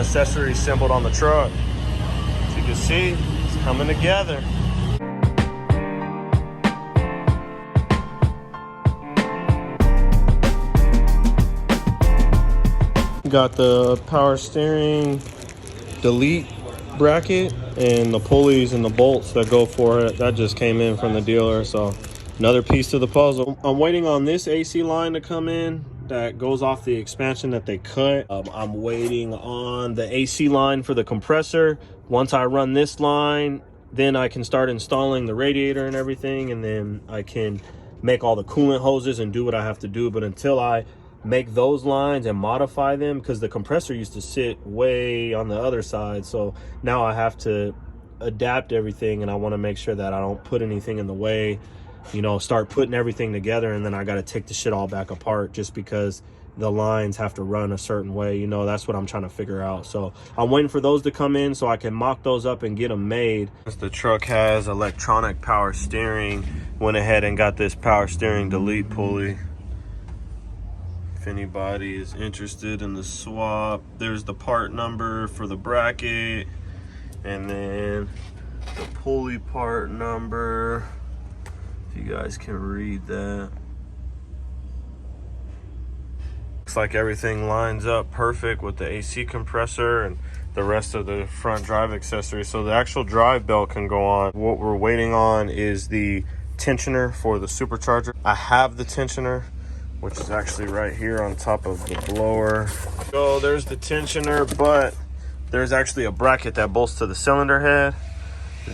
accessory assembled on the truck. As you can see, it's coming together. Got the power steering delete bracket and the pulleys and the bolts that go for it. That just came in from the dealer, so another piece to the puzzle. I'm waiting on this AC line to come in that goes off the expansion that they cut. I'm waiting on the AC line for the compressor. Once I run this line, then I can start installing the radiator and everything, and then I can make all the coolant hoses and do what I have to do. But until I make those lines and modify them, because the compressor used to sit way on the other side, so now I have to adapt everything, and I want to make sure that I don't put anything in the way, you know, start putting everything together, and then I got to take the shit all back apart just because the lines have to run a certain way. You know, that's what I'm trying to figure out. So I'm waiting for those to come in so I can mock those up and get them made. The truck has electronic power steering. Went ahead and got this power steering delete pulley. If anybody is interested in the swap, there's the part number for the bracket, and then the pulley part number, if you guys can read that. Looks like everything lines up perfect with the AC compressor and the rest of the front drive accessories. So the actual drive belt can go on. What we're waiting on is the tensioner for the supercharger. I have the tensioner, which is actually right here on top of the blower. So there's the tensioner, but there's actually a bracket that bolts to the cylinder head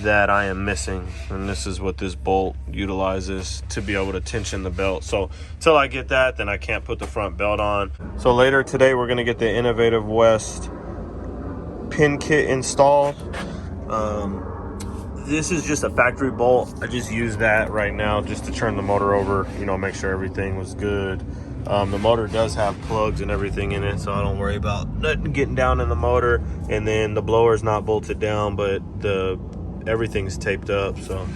that I am missing. And this is what this bolt utilizes to be able to tension the belt. So until I get that, then I can't put the front belt on. So later today, we're gonna get the Innovative West pin kit installed. This is just a factory bolt. I just use that right now just to turn the motor over, you know, make sure everything was good. The motor does have plugs and everything in it, so I don't worry about nothing getting down in the motor. And then the blower is not bolted down, but everything's taped up, so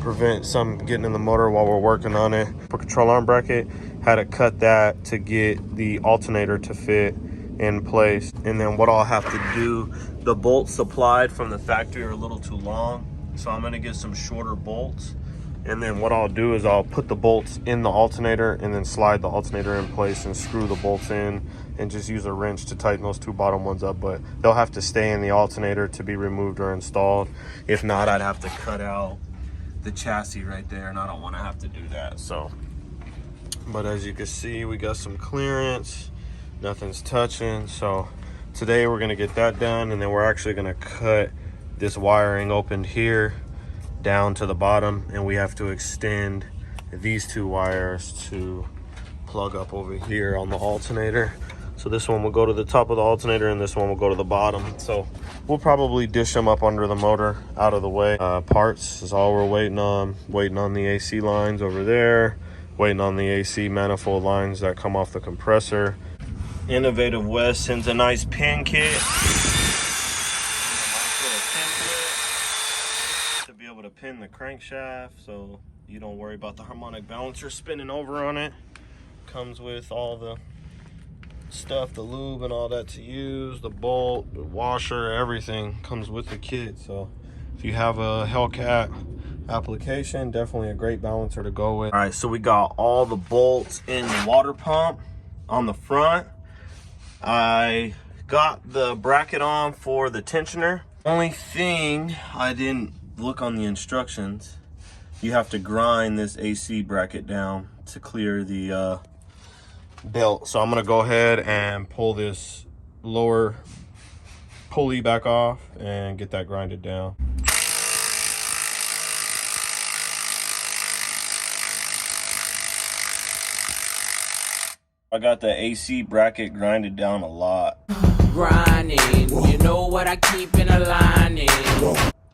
prevent some getting in the motor while we're working on it. For control arm bracket, had to cut that to get the alternator to fit in place. And then what I'll have to do, the bolts supplied from the factory are a little too long, so I'm gonna get some shorter bolts. And then what I'll do is I'll put the bolts in the alternator and then slide the alternator in place and screw the bolts in and just use a wrench to tighten those two bottom ones up. But they'll have to stay in the alternator to be removed or installed. If not, I'd have to cut out the chassis right there, and I don't want to have to do that. So, but as you can see, we got some clearance, nothing's touching. So today we're gonna get that done, and then we're actually gonna cut this wiring open here down to the bottom, and we have to extend these two wires to plug up over here on the alternator. So this one will go to the top of the alternator and this one will go to the bottom. So we'll probably dish them up under the motor out of the way. Parts is all we're waiting on. Waiting on the AC lines over there, waiting on the AC manifold lines that come off the compressor. Innovative West sends a nice pin kit to be able to pin the crankshaft, so you don't worry about the harmonic balancer spinning over on it. Comes with all the stuff, the lube and all that to use, the bolt, the washer, everything comes with the kit. So if you have a Hellcat application, definitely a great balancer to go with. All right, so we got all the bolts in the water pump on the front. I got the bracket on for the tensioner. Only thing I didn't look on the instructions, you have to grind this AC bracket down to clear the belt. So I'm gonna go ahead and pull this lower pulley back off and get that grinded down. I got the AC bracket grinded down a lot. Grinding, you know what I keep in a lining.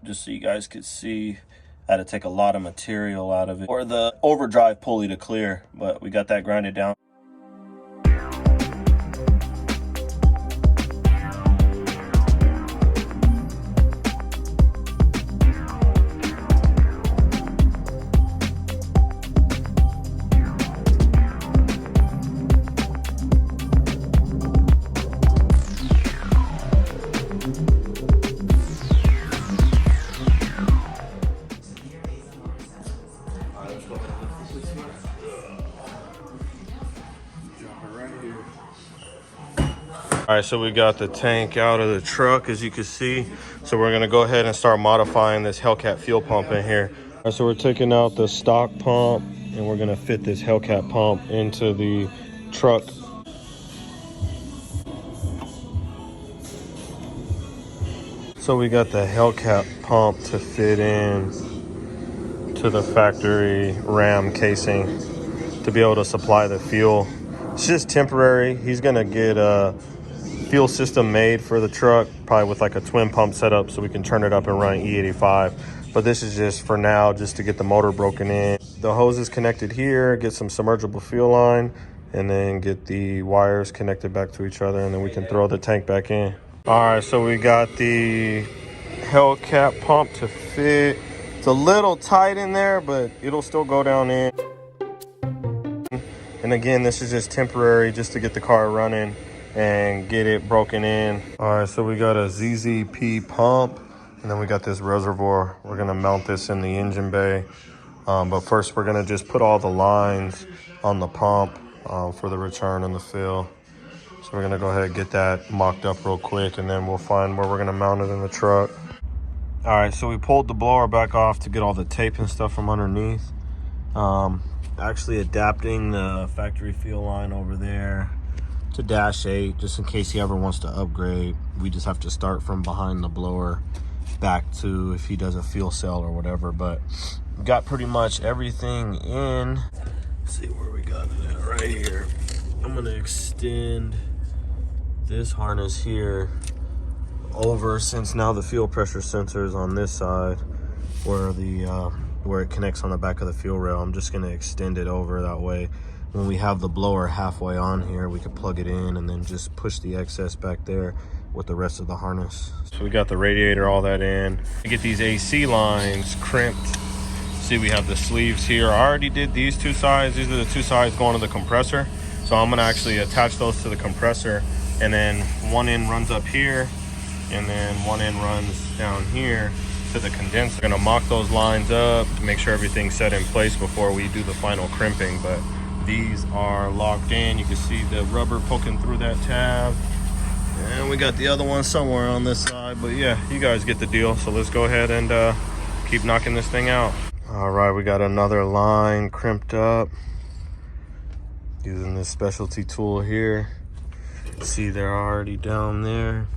Just so you guys could see, I had to take a lot of material out of it for the overdrive pulley to clear, but we got that grinded down. All right, so we got the tank out of the truck, as you can see. So we're gonna go ahead and start modifying this Hellcat fuel pump in here. All right, so we're taking out the stock pump and we're gonna fit this Hellcat pump into the truck. So we got the Hellcat pump to fit in to the factory ram casing to be able to supply the fuel. It's just temporary. He's gonna get a fuel system made for the truck, probably with like a twin pump setup so we can turn it up and run E85. But this is just for now, just to get the motor broken in. The hose is connected here, get some submergible fuel line, and then get the wires connected back to each other, and then we can throw the tank back in. All right, so we got the Hellcat pump to fit. It's a little tight in there, but it'll still go down in. And again, this is just temporary, just to get the car running and get it broken in. All right, so we got a ZZP pump, and then we got this reservoir. We're gonna mount this in the engine bay. But first we're gonna just put all the lines on the pump for the return and the fill. So we're gonna go ahead and get that mocked up real quick, and then we'll find where we're gonna mount it in the truck. All right, so we pulled the blower back off to get all the tape and stuff from underneath. Actually adapting the factory fuel line over there to dash 8, just in case he ever wants to upgrade. We just have to start from behind the blower back to if he does a fuel cell or whatever. But we got pretty much everything in. Let's see where we got it at right here. I'm gonna extend this harness here over, since now the fuel pressure sensor is on this side where the where it connects on the back of the fuel rail. I'm just gonna extend it over, that way when we have the blower halfway on here, we can plug it in and then just push the excess back there with the rest of the harness. So we got the radiator, all that in. We get these AC lines crimped. See, we have the sleeves here. I already did these two sides. These are the two sides going to the compressor. So I'm gonna actually attach those to the compressor, and then one end runs up here, and then one end runs down here to the condenser. We're gonna mock those lines up to make sure everything's set in place before we do the final crimping. But these are locked in. You can see the rubber poking through that tab, and we got the other one somewhere on this side. But yeah, you guys get the deal. So let's go ahead and keep knocking this thing out. All right, we got another line crimped up using this specialty tool here. See, they're already down there.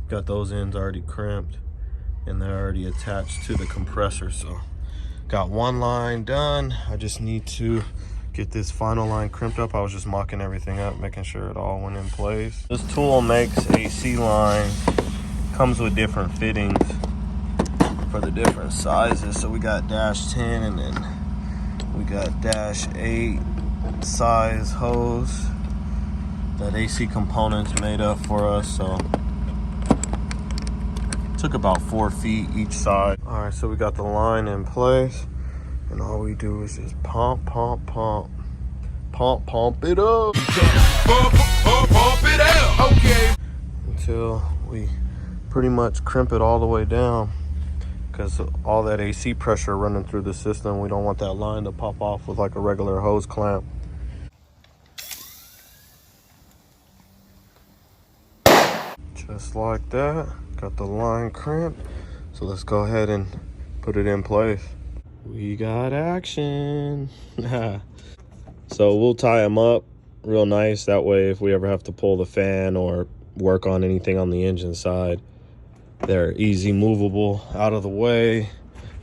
Got those ends already crimped, and they're already attached to the compressor. So got one line done. I just need to get this final line crimped up. I was just mocking everything up, making sure it all went in place. This tool makes AC line, comes with different fittings for the different sizes. So we got -10, and then we got -8 size hose that AC components made up for us. So took about 4 feet each side. All right, so we got the line in place, and all we do is just pump it up. Pump it out. Okay. Until we pretty much crimp it all the way down, because all that AC pressure running through the system, we don't want that line to pop off with like a regular hose clamp. Just like that. Got the line crimped. So let's go ahead and put it in place. We got action. So we'll tie them up real nice. That way, if we ever have to pull the fan or work on anything on the engine side, they're easy movable out of the way.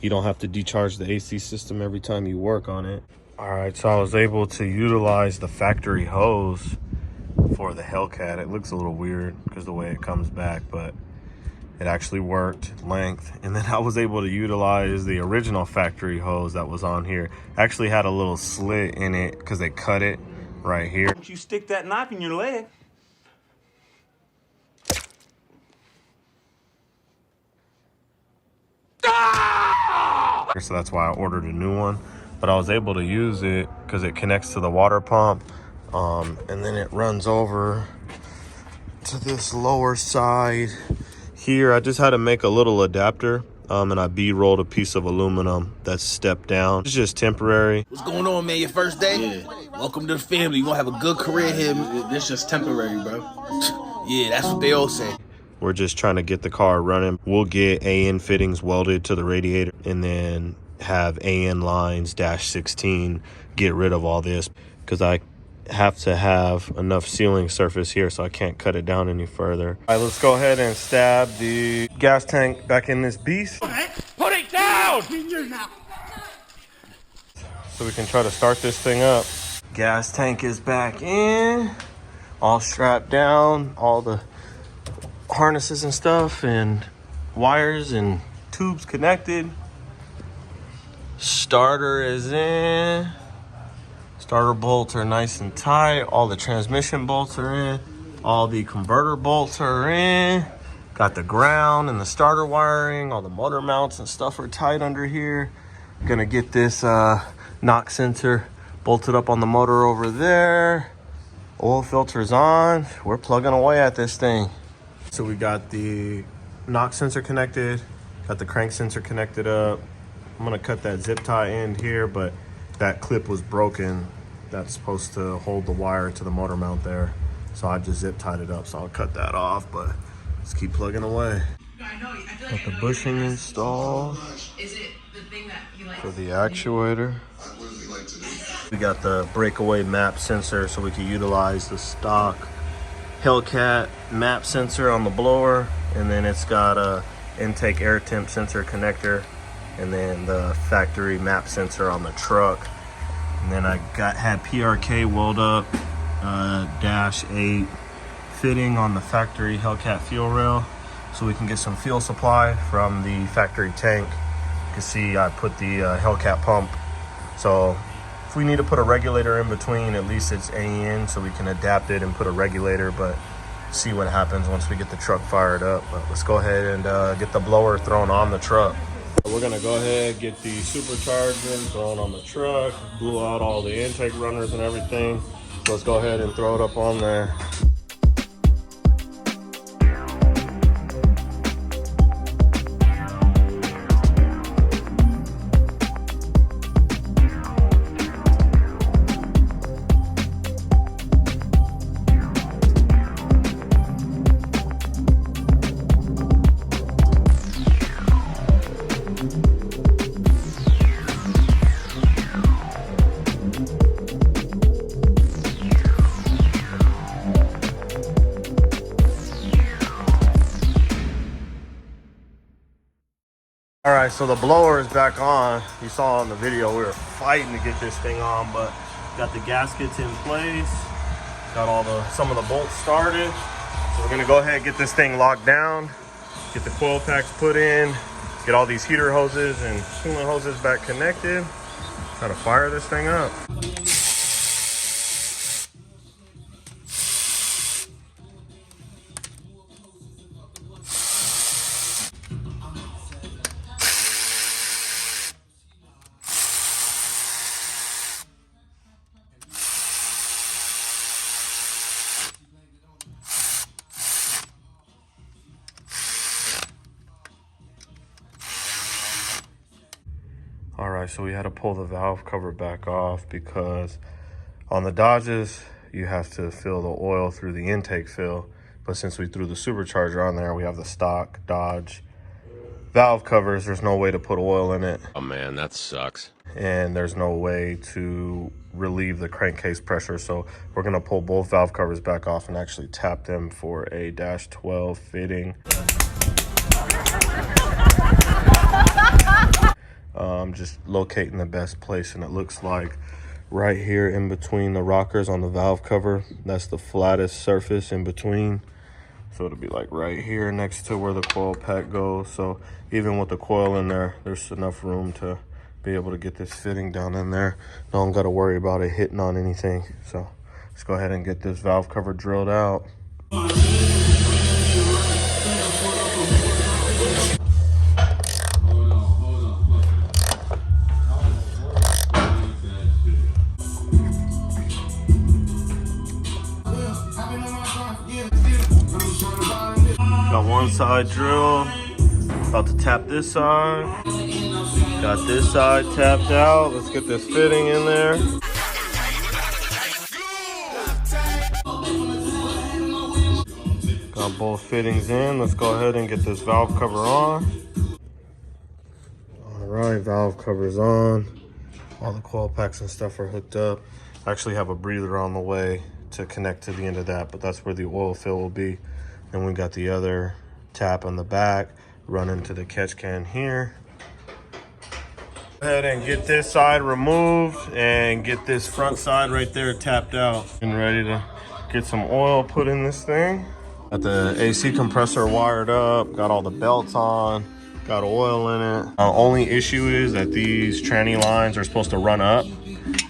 You don't have to decharge the AC system every time you work on it. All right, so I was able to utilize the factory hose for the Hellcat. It looks a little weird because the way it comes back, but it actually worked length. And then I was able to utilize the original factory hose that was on here. Actually had a little slit in it because they cut it right here. Don't you stick that knife in your leg. So that's why I ordered a new one. But I was able to use it because it connects to the water pump. And then it runs over to this lower side here. I just had to make a little adapter, and I B-rolled a piece of aluminum that's stepped down. It's just temporary. What's going on, man? Your first day? Yeah. Welcome to the family. You gonna have a good career here. This just temporary, bro. Yeah, that's what they all say. We're just trying to get the car running. We'll get AN fittings welded to the radiator and then have AN lines -16 get rid of all this, because I have to have enough sealing surface here, so I can't cut it down any further. All right, let's go ahead and stab the gas tank back in this beast. Put it down! So we can try to start this thing up. Gas tank is back in, all strapped down, all the harnesses and stuff and wires and tubes connected. Starter is in. Starter bolts are nice and tight. All the transmission bolts are in. All the converter bolts are in. Got the ground and the starter wiring. All the motor mounts and stuff are tight under here. Gonna get this knock sensor bolted up on the motor over there. Oil filter's on. We're plugging away at this thing. So we got the knock sensor connected, got the crank sensor connected up. I'm gonna cut that zip tie end here, but that clip was broken. That's supposed to hold the wire to the motor mount there. So I just zip tied it up, so I'll cut that off, but let's keep plugging away. Got the bushing installed for the actuator. We got the breakaway map sensor, so we can utilize the stock Hellcat map sensor on the blower, and then it's got a intake air temp sensor connector, and then the factory map sensor on the truck. And then I had PRK weld up -8 fitting on the factory Hellcat fuel rail, so we can get some fuel supply from the factory tank. You can see I put the Hellcat pump, so if we need to put a regulator in between, at least it's AN, so we can adapt it and put a regulator, but see what happens once we get the truck fired up. But let's go ahead and get the blower thrown on the truck. We're gonna go ahead, get the SuperCharger thrown on the truck, blew out all the intake runners and everything. So let's go ahead and throw it up on there. All right, so the blower is back on. You saw in the video we were fighting to get this thing on, but got the gaskets in place, got some of the bolts started. So we're gonna go ahead and get this thing locked down, get the coil packs put in, get all these heater hoses and coolant hoses back connected, try to fire this thing up. All right, so we had to pull the valve cover back off because on the Dodges, you have to fill the oil through the intake fill. But since we threw the SuperCharger on there, we have the stock Dodge valve covers. There's no way to put oil in it. Oh man, that sucks. And there's no way to relieve the crankcase pressure. So we're gonna pull both valve covers back off and actually tap them for a -12 fitting. Just locating the best place, and it looks like right here in between the rockers on the valve cover, that's the flattest surface in between. So it'll be like right here next to where the coil pack goes. So even with the coil in there, there's enough room to be able to get this fitting down in there. Don't got to worry about it hitting on anything. So let's go ahead and get this valve cover drilled out. Got one side drilled, about to tap this side. Got this side tapped out. Let's get this fitting in there. Got both fittings in. Let's go ahead and get this valve cover on. All right, valve cover's on. All the coil packs and stuff are hooked up. I actually have a breather on the way to connect to the end of that, but that's where the oil fill will be. And we got the other tap on the back, running to the catch can here. Go ahead and get this side removed and get this front side right there tapped out. And ready to get some oil put in this thing. Got the AC compressor wired up, got all the belts on, got oil in it. Only issue is that these tranny lines are supposed to run up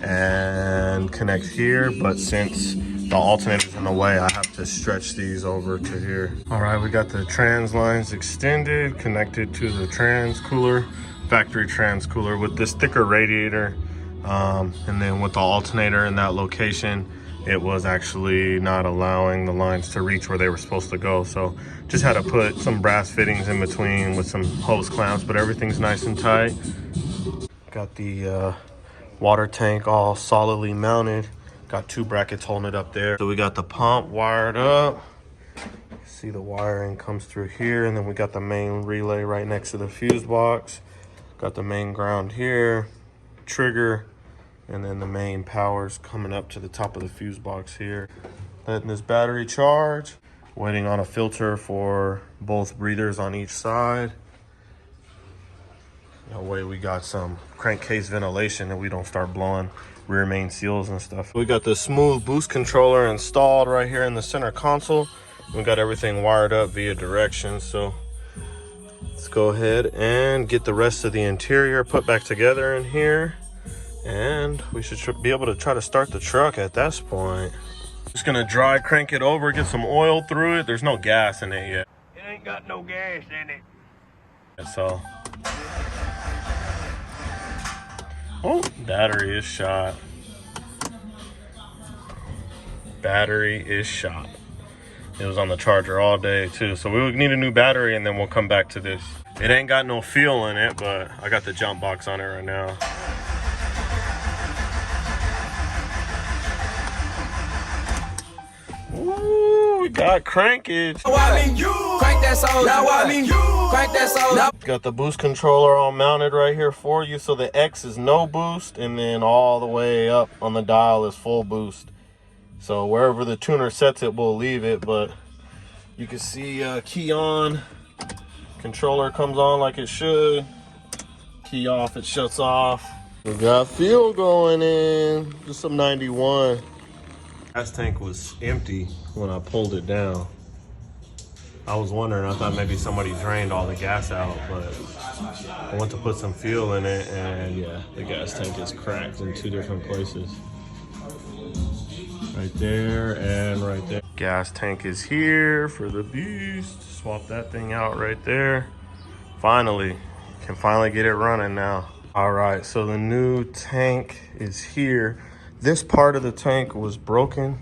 and connect here, but since the alternator's in the way, I have to stretch these over to here. All right, we got the trans lines extended, connected to the trans cooler, factory trans cooler with this thicker radiator. And then with the alternator in that location, it was actually not allowing the lines to reach where they were supposed to go. So just had to put some brass fittings in between with some hose clamps, but everything's nice and tight. Got the water tank all solidly mounted. Got 2 brackets holding it up there. So we got the pump wired up. See the wiring comes through here, and then we got the main relay right next to the fuse box. Got the main ground here, trigger, and then the main power's coming up to the top of the fuse box here. Letting this battery charge. Waiting on a filter for both breathers on each side. That way we got some crankcase ventilation and we don't start blowing rear main seals and stuff. We got the smooth boost controller installed right here in the center console. We got everything wired up via directions. So let's go ahead and get the rest of the interior put back together in here. And we should be able to try to start the truck at this point. Just gonna dry crank it over, get some oil through it. There's no gas in it yet. It ain't got no gas in it. That's all. Oh, battery is shot. Battery is shot. It was on the charger all day too. So we would need a new battery and then we'll come back to this. It ain't got no feel in it, but I got the jump box on it right now. Ooh, we got crankage. Crank that soul. Crank that soul. Got the boost controller all mounted right here for you. So the X is no boost, and then all the way up on the dial is full boost. So wherever the tuner sets it, we'll leave it. But you can see key on, controller comes on like it should. Key off, it shuts off. We got fuel going in, just some 91. Gas tank was empty when I pulled it down. I was wondering, I thought maybe somebody drained all the gas out, but I went to put some fuel in it, and yeah, the gas tank is cracked in 2 different places. Right there and right there. Gas tank is here for the beast. Swap that thing out right there. Finally, can finally get it running now. All right, so the new tank is here. This part of the tank was broken,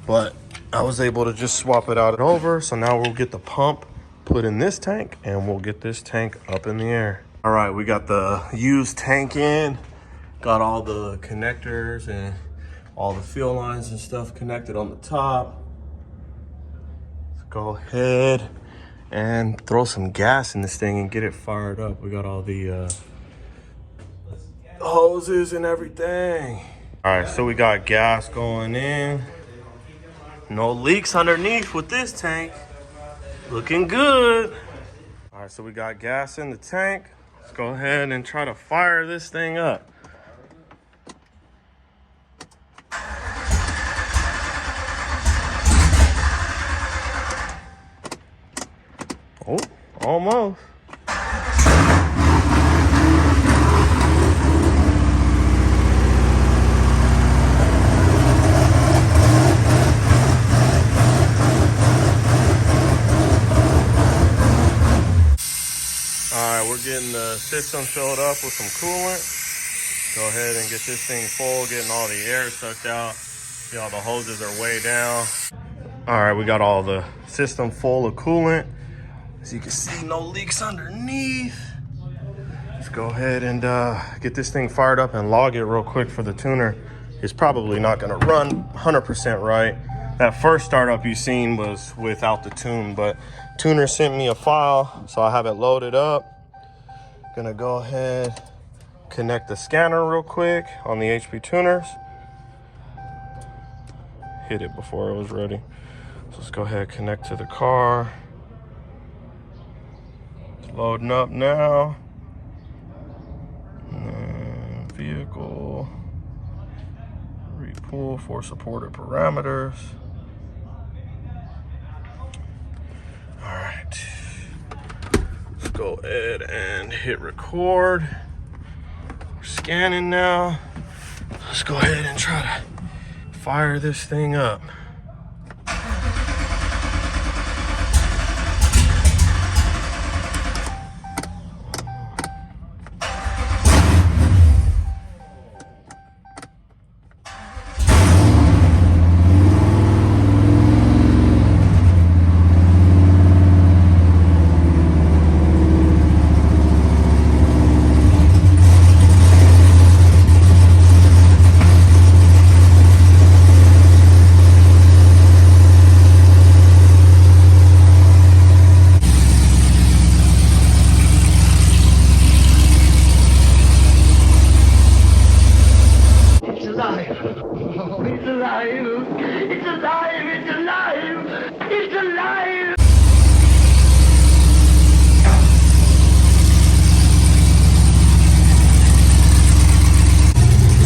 but I was able to just swap it out and over. So now we'll get the pump put in this tank and we'll get this tank up in the air. All right, we got the used tank in, got all the connectors and all the fuel lines and stuff connected on the top. Let's go ahead and throw some gas in this thing and get it fired up. We got all the hoses and everything. All right, so we got gas going in. No leaks underneath with this tank. Looking good. All right, so we got gas in the tank. Let's go ahead and try to fire this thing up. Oh, almost. We're getting the system filled up with some coolant. Go ahead and get this thing full, getting all the air sucked out. See, all the hoses are way down. All right, we got all the system full of coolant. As you can see, no leaks underneath. Let's go ahead and get this thing fired up and log it real quick for the tuner. It's probably not gonna run 100% right, That first startup you seen was without the tune, but tuner sent me a file, so I have it loaded up. Gonna go ahead, connect the scanner real quick on the HP tuners. Hit it before it was ready. So let's go ahead, connect to the car. It's loading up now. And then vehicle, repull for supported parameters. All right, let's go ahead and hit record. We're scanning now. Let's go ahead and try to fire this thing up.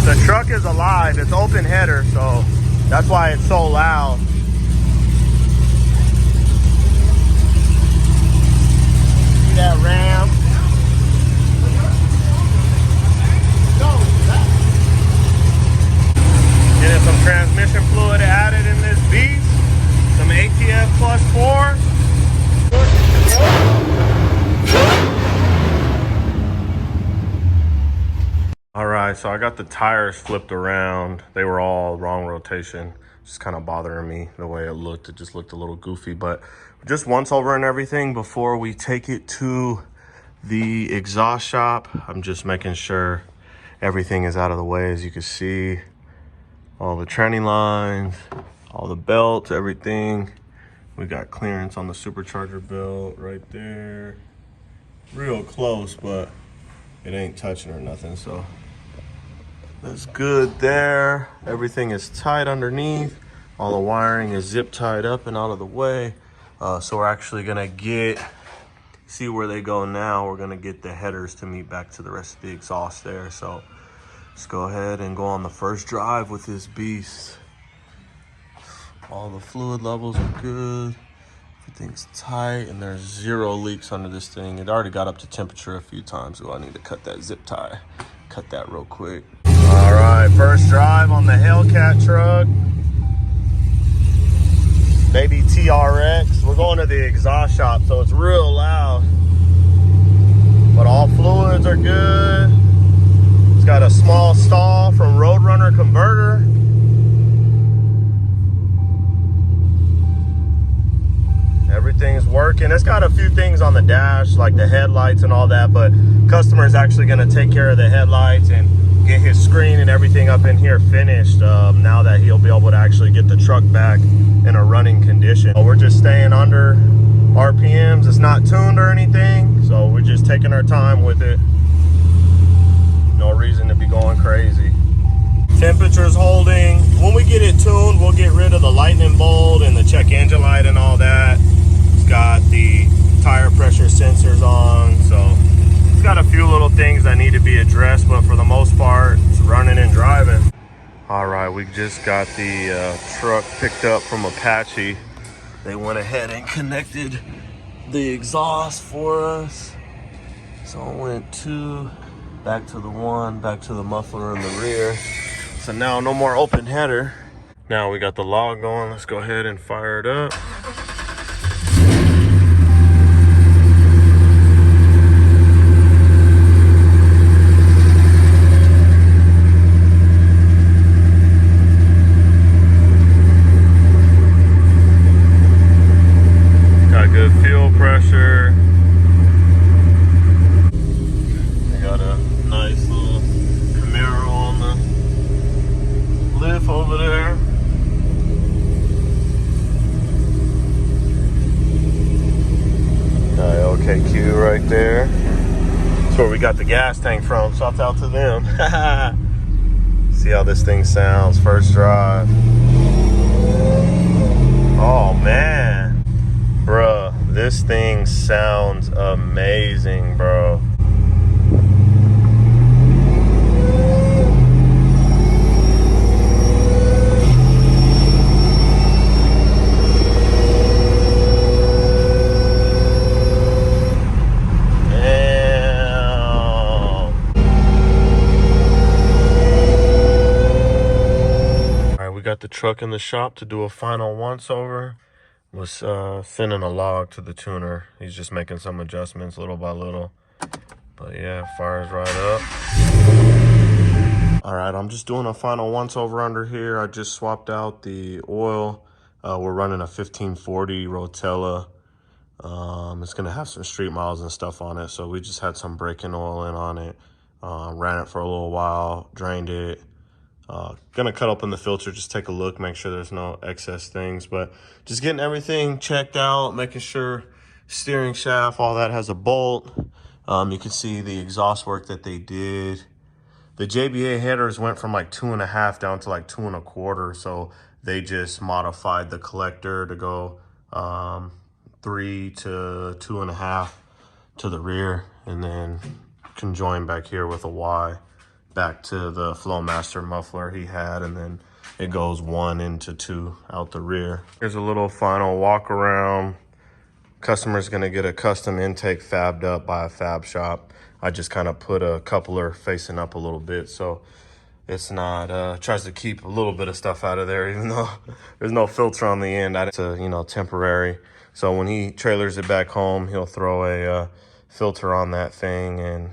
The truck is alive. It's open header, so that's why it's so loud. See that ram? Getting some transmission fluid added in this beast. Some ATF plus 4. All right, so I got the tires flipped around. They were all wrong rotation. Just kind of bothering me the way it looked. It just looked a little goofy, but just once over and everything before we take it to the exhaust shop. I'm just making sure everything is out of the way. As you can see, all the tranny lines, all the belts, everything. We got clearance on the supercharger belt right there. Real close, but it ain't touching or nothing, so that's good there. Everything is tight underneath. All the wiring is zip tied up and out of the way. So we're actually gonna see where they go now. We're gonna get the headers to meet back to the rest of the exhaust there. So let's go ahead and go on the first drive with this beast. All the fluid levels are good. Everything's tight and there's 0 leaks under this thing. It already got up to temperature a few times, so I need to cut that zip tie. Cut that real quick. All right, first drive on the Hellcat truck. Baby TRX. We're going to the exhaust shop, so it's real loud. But all fluids are good. It's got a small stall from Roadrunner converter. Everything's working. It's got a few things on the dash, like the headlights and all that, but customer is actually going to take care of the headlights and get his screen and everything up in here finished now that he'll be able to actually get the truck back in a running condition. We're just staying under RPMs. It's not tuned or anything, so we're just taking our time with it. No reason to be going crazy. Temperature's holding. When we get it tuned, we'll get rid of the lightning bolt and the check engine light and all that. It's got the tire pressure sensors on, so it's got a few little things that need to be addressed, but for the most part, it's running and driving. All right, we just got the truck picked up from Apache. They went ahead and connected the exhaust for us. So I went 2, back to the 1, back to the muffler in the rear. So now no more open header. Now we got the log going. Let's go ahead and fire it up. Got good fuel pressure. We got a nice little Camaro on the lift over there. there. That's where we got the gas tank from. Shouts out to them. See how this thing sounds. First drive. Oh man, bruh, this thing sounds amazing, bro. Got the truck in the shop to do a final once over. Was sending a log to the tuner. He's just making some adjustments little by little, but yeah, fires right up. All right, I'm just doing a final once over under here. I just swapped out the oil. We're running a 1540 Rotella. It's gonna have some street miles and stuff on it, so we just had some braking oil in on it. Ran it for a little while, drained it. Gonna cut open the filter, just take a look, make sure there's no excess things, but just getting everything checked out, making sure steering shaft, all that has a bolt. You can see the exhaust work that they did. The JBA headers went from like 2.5 down to like 2 1/4, so they just modified the collector to go 3 to 2.5 to the rear, and then conjoined back here with a Y back to the Flowmaster muffler he had, and then it goes 1 into 2 out the rear. Here's a little final walk around. Customer's gonna get a custom intake fabbed up by a fab shop. I just kind of put a coupler facing up a little bit, so it's not, tries to keep a little bit of stuff out of there, even though there's no filter on the end. It's you know, temporary. So when he trailers it back home, he'll throw a filter on that thing, and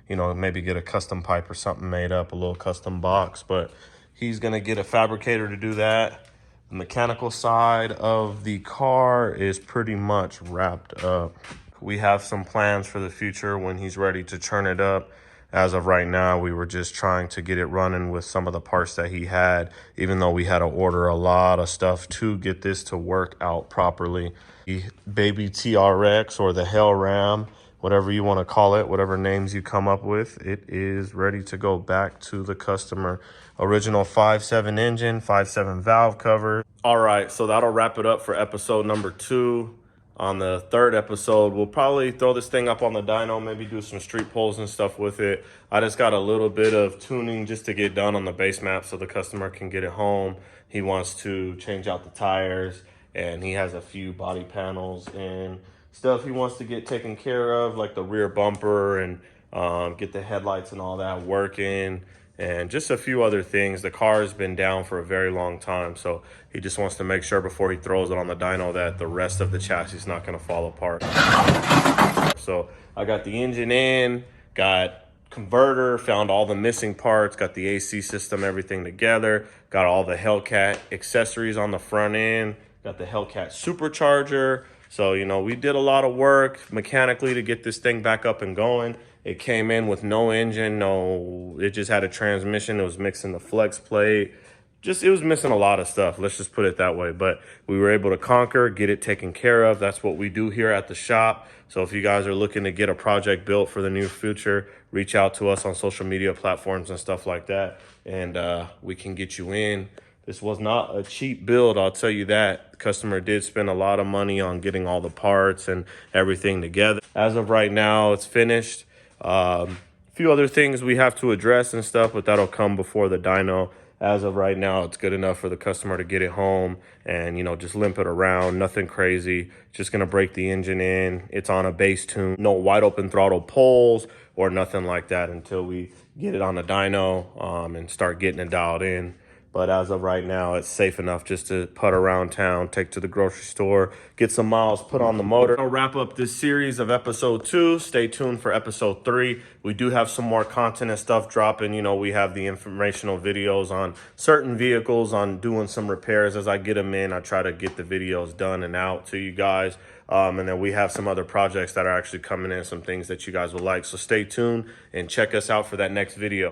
you know, maybe get a custom pipe or something made up, a little custom box, but he's gonna get a fabricator to do that. The mechanical side of the car is pretty much wrapped up. We have some plans for the future when he's ready to turn it up. As of right now, we were just trying to get it running with some of the parts that he had, even though we had to order a lot of stuff to get this to work out properly. The baby TRX, or the Hell Ram, whatever you want to call it, whatever names you come up with, it is ready to go back to the customer. Original 5.7 engine, 5.7 valve cover. All right, so that'll wrap it up for episode number 2. On the 3rd episode, we'll probably throw this thing up on the dyno, maybe do some street pulls and stuff with it. I just got a little bit of tuning just to get done on the base map so the customer can get it home. He wants to change out the tires, and he has a few body panels and stuff he wants to get taken care of, like the rear bumper, and get the headlights and all that working, and just a few other things. The car has been down for a very long time, so he just wants to make sure before he throws it on the dyno that the rest of the chassis is not going to fall apart. So I got the engine in, got converter, found all the missing parts, got the AC system, everything together, got all the Hellcat accessories on the front end, got the Hellcat SuperCharger. So, you know, we did a lot of work mechanically to get this thing back up and going. It came in with no engine, it just had a transmission. It was mixing the flex plate. It was missing a lot of stuff. Let's just put it that way. But we were able to conquer, get it taken care of. That's what we do here at the shop. So if you guys are looking to get a project built for the near future, reach out to us on social media platforms and stuff like that, and we can get you in. This was not a cheap build, I'll tell you that. The customer did spend a lot of money on getting all the parts and everything together. As of right now, it's finished. A few other things we have to address and stuff, but that'll come before the dyno. As of right now, it's good enough for the customer to get it home and, you know, just limp it around. Nothing crazy. Just gonna break the engine in. It's on a base tune. No wide open throttle pulls or nothing like that until we get it on the dyno and start getting it dialed in. But as of right now, it's safe enough just to put around town, take to the grocery store, get some miles, put on the motor. I'll wrap up this series of episode 2. Stay tuned for episode 3. We do have some more content and stuff dropping. You know, we have the informational videos on certain vehicles, on doing some repairs. As I get them in, I try to get the videos done and out to you guys. And then we have some other projects that are actually coming in, some things that you guys will like. So stay tuned and check us out for that next video.